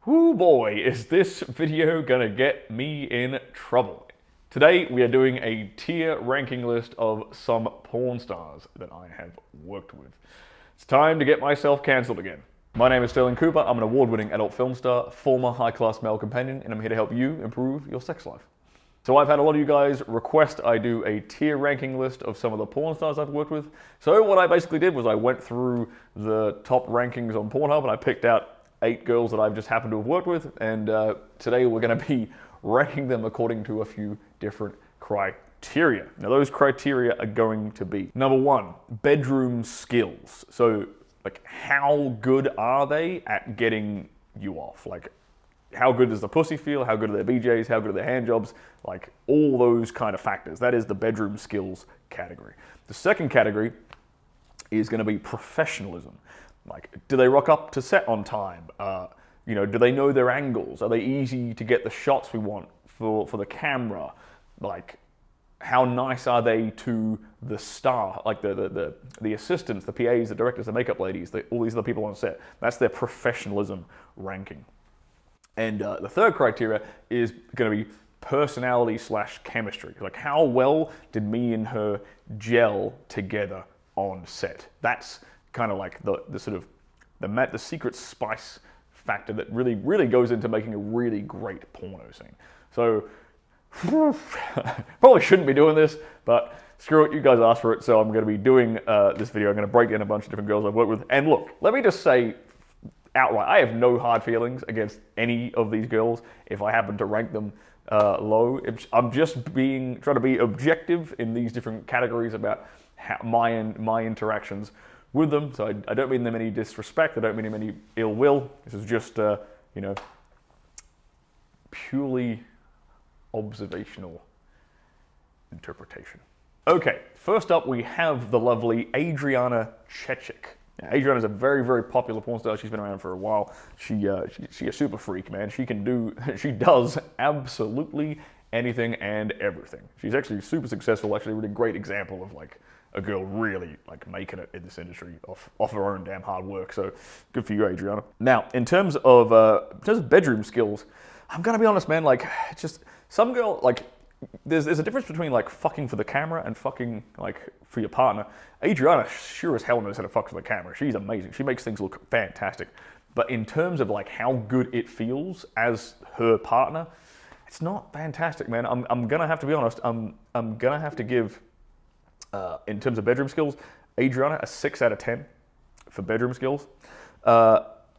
Whoo boy, is this video gonna get me in trouble. Today we are doing a tier ranking list of some porn stars that I have worked with. It's time to get myself cancelled again. My name is Sterling Cooper, I'm an award-winning adult film star, former high-class male companion, and I'm here to help you improve your sex life. So I've had a lot of you guys request I do a tier ranking list of some of the porn stars I've worked with. So what I basically did was I went through the top rankings on Pornhub and I picked out 8 girls that I've just happened to have worked with, and today we're going to be ranking them according to a few different criteria. Now those criteria are going to be, number 1, bedroom skills. So like, how good are they at getting you off? Like, how good does the pussy feel? How good are their BJs? How good are their hand jobs? Like, all those kind of factors. That is the bedroom skills category. The second category is going to be professionalism. Like, do they rock up to set on time? Do they know their angles? Are they easy to get the shots we want for the camera? Like, how nice are they to the star? Like the assistants, the PAs, the directors, the makeup ladies, all these other people on set. That's their professionalism ranking. And the third criteria is going to be personality/chemistry. Like, how well did me and her gel together on set? That's kind of like the sort of the secret spice factor that really goes into making a really great porno scene. So probably shouldn't be doing this, but screw it, you guys asked for it, so I'm going to be doing this video. I'm going to break in a bunch of different girls I've worked with. And look, let me just say outright, I have no hard feelings against any of these girls if I happen to rank them low. I'm just trying to be objective in these different categories about my interactions with them. So I don't mean them any disrespect. I don't mean them any ill will. This is just purely observational interpretation. Okay, first up we have the lovely Adriana Chechik. Now, Adriana is a very popular porn star. She's been around for a while. She's a super freak, man. She does absolutely anything and everything. She's actually super successful. Actually, a really great example of like a girl really like making it in this industry off her own damn hard work. So good for you, Adriana. Now, in terms of bedroom skills, I'm gonna be honest, man. Like, it's just some girl like. There's a difference between like fucking for the camera and fucking like for your partner. Adriana sure as hell knows how to fuck for the camera. She's amazing. She makes things look fantastic. But in terms of like how good it feels as her partner, it's not fantastic, man. I'm gonna have to be honest. I'm gonna have to give, in terms of bedroom skills, Adriana a 6 out of 10 for bedroom skills.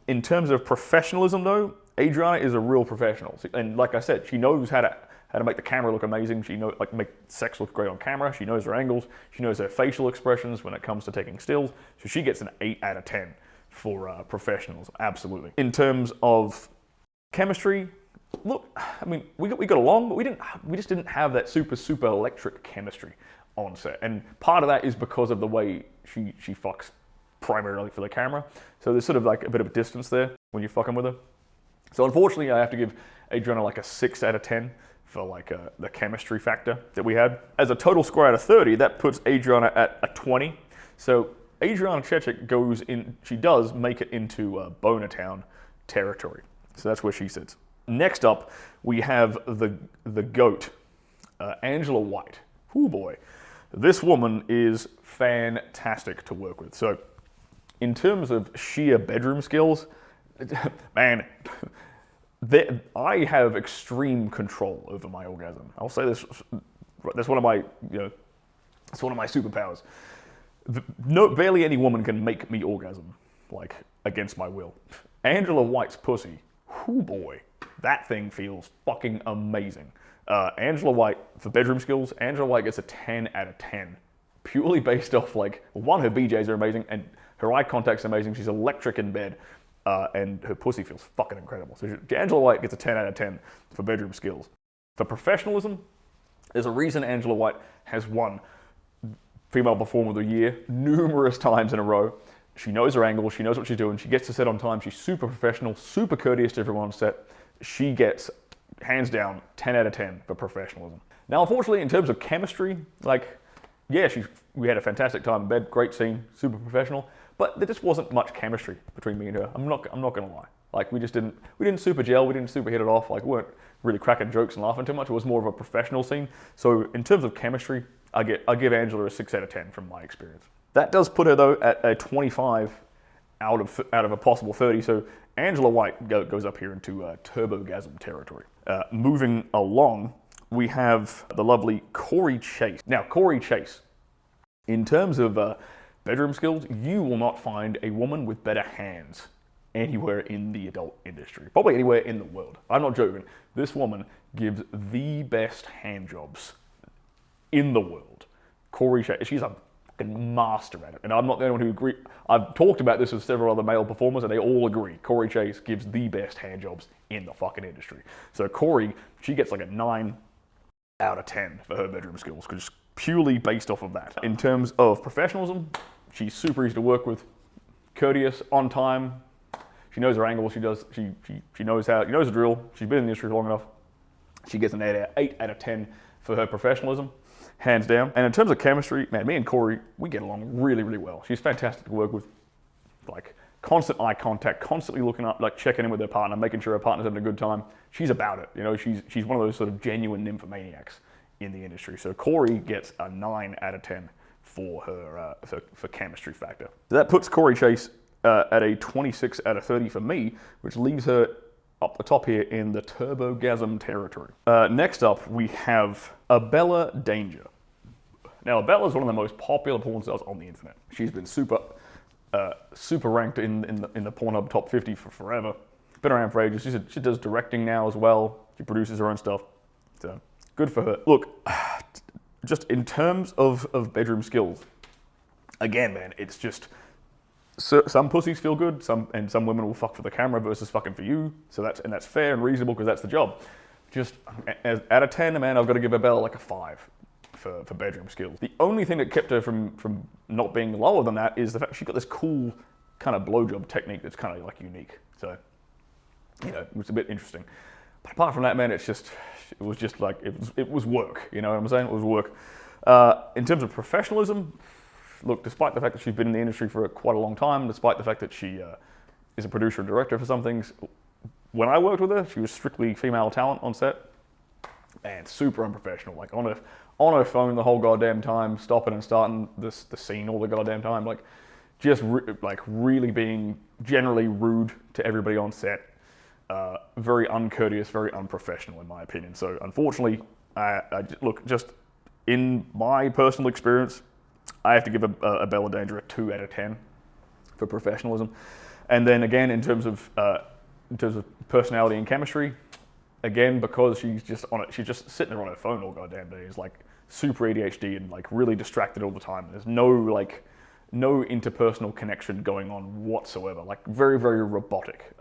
In terms of professionalism, though, Adriana is a real professional, and like I said, she knows how to make the camera look amazing. She knows make sex look great on camera. She knows her angles. She knows her facial expressions when it comes to taking stills. So she gets an 8 out of 10 for professionals, absolutely. In terms of chemistry, look, I mean, we got along, but we just didn't have that super electric chemistry on set. And part of that is because of the way she fucks primarily for the camera. So there's sort of like a bit of a distance there when you're fucking with her. So unfortunately, I have to give Adriana like a 6 out of 10 for like the chemistry factor that we had. As a total score out of 30, that puts Adriana at a 20. So Adriana Chechik she does make it into Boner Town territory. So that's where she sits. Next up, we have the GOAT, Angela White. Oh boy, this woman is fantastic to work with. So in terms of sheer bedroom skills, man, I have extreme control over my orgasm. I'll say this. That's one of my, it's one of my superpowers. Barely any woman can make me orgasm, like, against my will. Angela White's pussy, whoo boy, that thing feels fucking amazing. Angela White, for bedroom skills, Angela White gets a 10 out of 10. Purely based off, like, one, her BJs are amazing, and her eye contact's amazing. She's electric in bed. And her pussy feels fucking incredible. So Angela White gets a 10 out of 10 for bedroom skills. For professionalism, there's a reason Angela White has won Female Performer of the Year numerous times in a row. She knows her angle, she knows what she's doing, she gets to set on time, she's super professional, super courteous to everyone on set. She gets, hands down, 10 out of 10 for professionalism. Now, unfortunately, in terms of chemistry, like, yeah, we had a fantastic time in bed, great scene, super professional. But there just wasn't much chemistry between me and her. I'm not gonna lie. Like we didn't super gel, we didn't super hit it off. Like we weren't really cracking jokes and laughing too much. It was more of a professional scene. So in terms of chemistry, I give Angela a 6 out of 10 from my experience. That does put her though at a 25 out of a possible 30. So Angela White goes up here into turbogasm territory. Moving along, we have the lovely Corey Chase. Now, Corey Chase, in terms of bedroom skills, you will not find a woman with better hands anywhere in the adult industry. Probably anywhere in the world. I'm not joking. This woman gives the best hand jobs in the world. Corey Chase, she's a fucking master at it. And I'm not the only one who agree. I've talked about this with several other male performers and they all agree. Corey Chase gives the best hand jobs in the fucking industry. So Corey, she gets like a 9 out of 10 for her bedroom skills, because purely based off of that. In terms of professionalism, she's super easy to work with, courteous, on time. She knows her angle. She knows the drill. She's been in the industry long enough. She gets an 8 out of 10 for her professionalism, hands down. And in terms of chemistry, man, me and Corey, we get along really, really well. She's fantastic to work with. Like constant eye contact, constantly looking up, like checking in with her partner, making sure her partner's having a good time. She's about it. You know, she's one of those sort of genuine nymphomaniacs in the industry. So Corey gets a 9 out of 10 for her for chemistry factor. So that puts Corey Chase at a 26 out of 30 for me, which leaves her up the top here in the turbogasm territory. Next up, we have Abella Danger. Now, Abella is one of the most popular porn stars on the internet. She's been super ranked in the Pornhub top 50 for forever. Been around for ages. She does directing now as well. She produces her own stuff. So good for her. Look, just in terms of bedroom skills, again, man, it's just some pussies feel good, some women will fuck for the camera versus fucking for you. So that's fair and reasonable because that's the job. Just out of 10, man, I've got to give Abella like a 5 for bedroom skills. The only thing that kept her from not being lower than that is the fact she got this cool kind of blowjob technique that's kind of like unique. So, you know, it was a bit interesting. But apart from that, man, it was just like, it was work. You know what I'm saying? It was work. In terms of professionalism, look, despite the fact that she's been in the industry for quite a long time, despite the fact that she is a producer and director for some things, when I worked with her, she was strictly female talent on set, and super unprofessional. Like on her phone the whole goddamn time, stopping and starting the scene all the goddamn time. Like just really being generally rude to everybody on set. Very uncourteous, very unprofessional in my opinion. So unfortunately, look, just in my personal experience, I have to give Abella Danger a 2 out of 10 for professionalism. And then again, in terms of personality and chemistry, again, because she's just sitting there on her phone all goddamn day, is like super ADHD and like really distracted all the time. There's no interpersonal connection going on whatsoever. Like very, very robotic.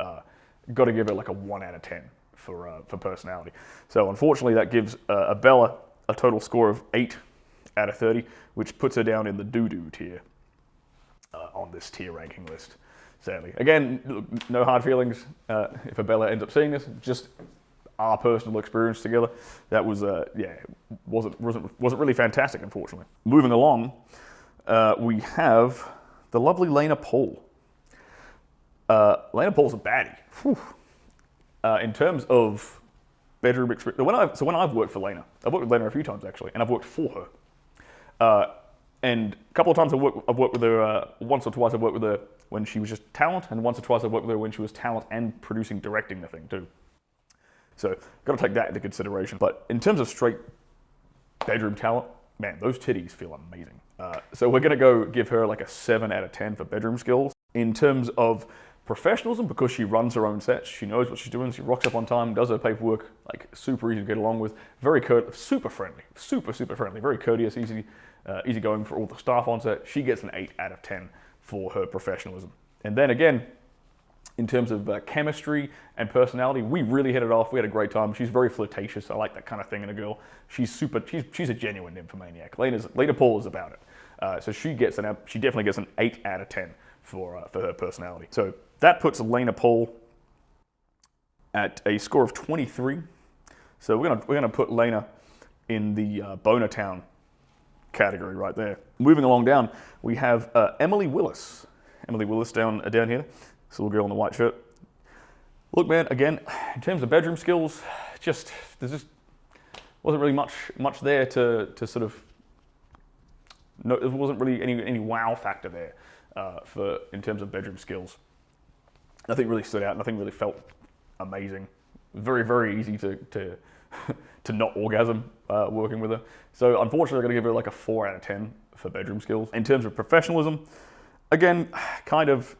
Got to give her like a 1 out of 10 for personality. So unfortunately, that gives Abella a total score of 8 out of 30, which puts her down in the doo-doo tier on this tier ranking list, sadly. Again, look, no hard feelings if Abella ends up seeing this, just our personal experience together. That was, wasn't really fantastic, unfortunately. Moving along, we have the lovely Lana Paul. Lana Paul's a baddie. In terms of bedroom experience, when I've worked for Lana, I've worked with Lana a few times actually, and I've worked for her. And a couple of times I've worked with her, once or twice I've worked with her when she was just talent, and once or twice I've worked with her when she was talent and producing, directing the thing too. So, got to take that into consideration. But in terms of straight bedroom talent, man, those titties feel amazing. So we're gonna go give her like a 7 out of 10 for bedroom skills. In terms of professionalism, because she runs her own sets, she knows what she's doing, she rocks up on time, does her paperwork, like super easy to get along with, very super friendly, super friendly, very courteous, easy going for all the staff on set. She gets an 8 out of 10 for her professionalism. And then again, in terms of chemistry and personality, we really hit it off. We had a great time. She's very flirtatious. I like that kind of thing in a girl. She's a genuine nymphomaniac. Lana Paul is about it. So she definitely gets an 8 out of 10 for her personality. So that puts Lana Paul at a score of 23. So we're gonna put Lana in the Boner Town category right there. Moving along down, we have Emily Willis. Emily Willis down here. This little girl in the white shirt. Look, man, again, in terms of bedroom skills, there just wasn't really much there to sort of, no, there wasn't really any wow factor there in terms of bedroom skills. Nothing really stood out, nothing really felt amazing. Very, very easy to not orgasm working with her. So unfortunately, I'm gonna give her like a 4 out of 10 for bedroom skills. In terms of professionalism, again, kind of,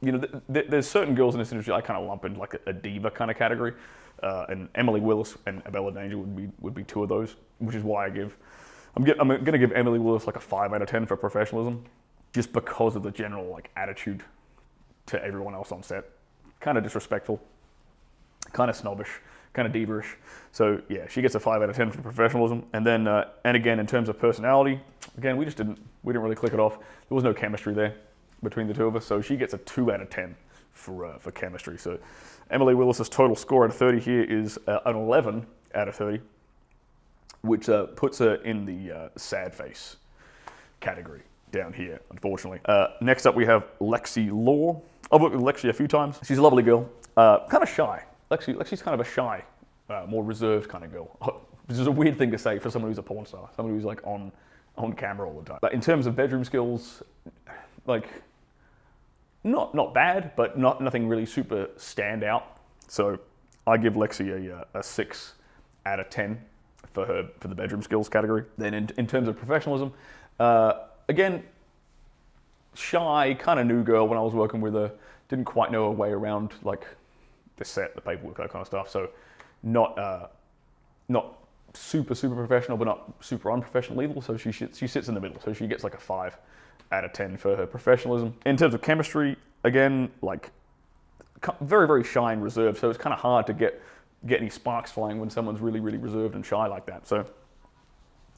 you know, there's certain girls in this industry I kind of lump in like a diva kind of category, and Willis and Abella Danger would be two of those, which is why I'm gonna give Willis like a 5 out of 10 for professionalism, just because of the general like attitude to everyone else on set, kind of disrespectful, kind of snobbish, kind of diva-ish. So yeah, she gets a 5 out of 10 for professionalism, and then and again in terms of personality, again we didn't really click it off. There was no chemistry there between the two of us, so she gets a 2 out of 10 for chemistry. So Emily Willis's total score out of 30 here is an 11 out of 30, which puts her in the sad face category down here, unfortunately. Next up we have Lexi Lore. I've worked with Lexi a few times. She's a lovely girl, kind of shy. Lexi's kind of a shy, more reserved kind of girl, which is a weird thing to say for someone who's a porn star, someone who's like on camera all the time. But in terms of bedroom skills, like, not bad, but nothing really super stand out. So I give Lexi a 6 out of 10 for the bedroom skills category. Then in terms of professionalism, again, shy, kind of new girl when I was working with her. Didn't quite know her way around like the set, the paperwork, that kind of stuff. So not super professional, but not super unprofessional either. So she sits in the middle. So she gets like a 5 out of 10 for her professionalism. In terms of chemistry, again, like very, very shy and reserved. So it's kind of hard to get any sparks flying when someone's really, really reserved and shy like that. So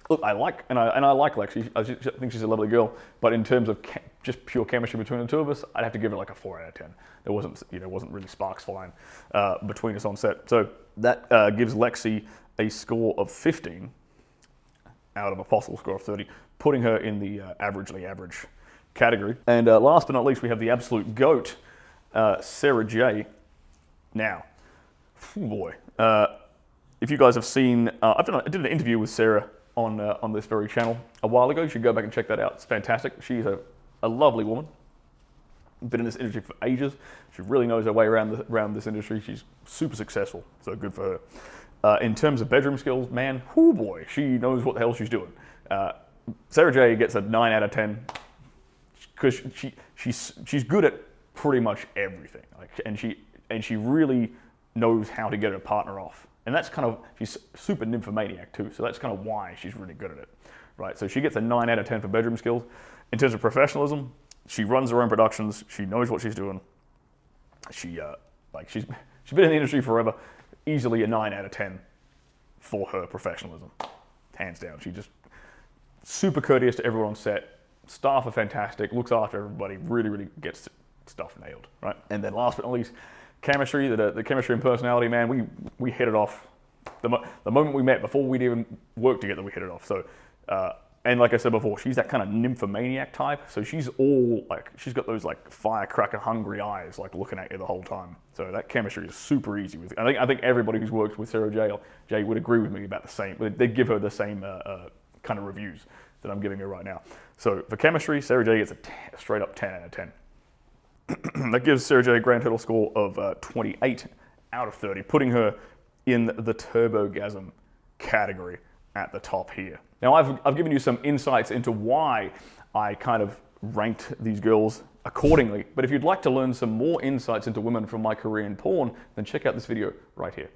look, I like Lexi. I think she's a lovely girl. But in terms of just pure chemistry between the two of us, I'd have to give her like a 4 out of 10. There wasn't really sparks flying between us on set. So that gives Lexi a score of 15 out of a possible score of 30, putting her in the averagely average category. And last but not least, we have the absolute GOAT, Sarah J. Now, oh boy, if you guys have seen, I did an interview with Sarah on this very channel a while ago. You should go back and check that out. It's fantastic. She's a lovely woman. Been in this industry for ages. She really knows her way around this industry. She's super successful, so good for her. In terms of bedroom skills, man, oh boy, she knows what the hell she's doing. Sarah J gets a 9 out of 10 because she's good at pretty much everything. And she really knows how to get her partner off. And that's kind of, she's super nymphomaniac too, so that's kind of why she's really good at it, right? So she gets a 9 out of 10 for bedroom skills. In terms of professionalism, she runs her own productions. She knows what she's doing. She's been in the industry forever. Easily a 9 out of 10 for her professionalism, hands down. She just super courteous to everyone on set. Staff are fantastic. Looks after everybody. Really, really gets stuff nailed, right? And then last but not least, chemistry. The chemistry and personality, man. We hit it off. The moment we met, before we'd even worked together, we hit it off. So. And like I said before, she's that kind of nymphomaniac type. So she's she's got those like firecracker hungry eyes, like looking at you the whole time. So that chemistry is super easy with. I think everybody who's worked with Sarah J would agree with me about the same. They'd give her the same kind of reviews that I'm giving her right now. So for chemistry, Sarah J gets a straight up 10 out of 10. That gives Sarah J a grand total score of 28 out of 30, putting her in the turbogasm category at the top here. Now I've given you some insights into why I kind of ranked these girls accordingly, but if you'd like to learn some more insights into women from my career in porn, then check out this video right here.